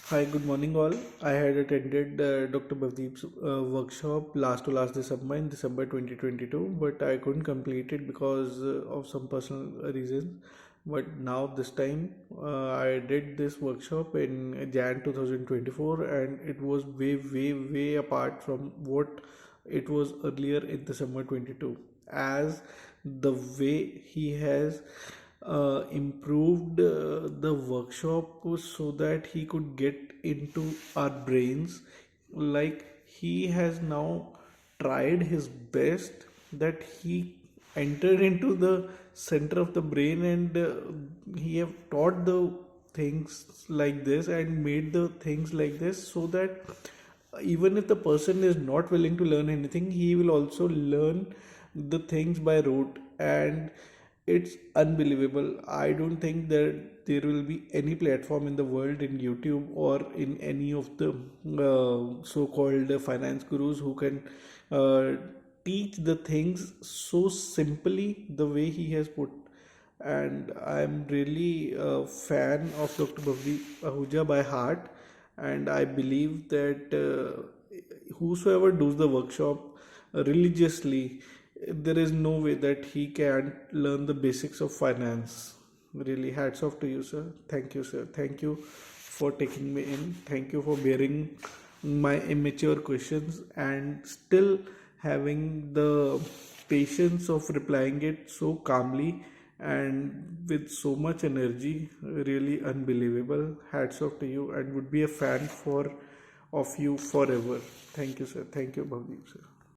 Hi, good morning all. I had attended Dr. Bhavdeep's workshop last to last December in December 2022, but I couldn't complete it because of some personal reasons. But now this time I did this workshop in Jan 2024, and it was way apart from what it was earlier in December 22, as the way he has improved the workshop so that he could get into our brains. Like, he has now tried his best that he entered into the center of the brain, and he have taught the things like this and made the things like this, so that even if the person is not willing to learn anything, he will also learn the things by rote. And it's unbelievable. I don't think that there will be any platform in the world, in YouTube or in any of the so-called finance gurus, who can uh, teach the things so simply the way he has put. And I'm really a fan of Dr. Bhavdi Ahuja by heart, and I believe that whosoever does the workshop religiously, there is no way that he can't learn the basics of finance. Really, hats off to you, sir. Thank you, sir. Thank you for taking me in. Thank you for bearing my immature questions and still having the patience of replying it so calmly and with so much energy. Really unbelievable. Hats off to you, and would be a fan for of you forever. Thank you, sir. Thank you, Bhavdeep, sir.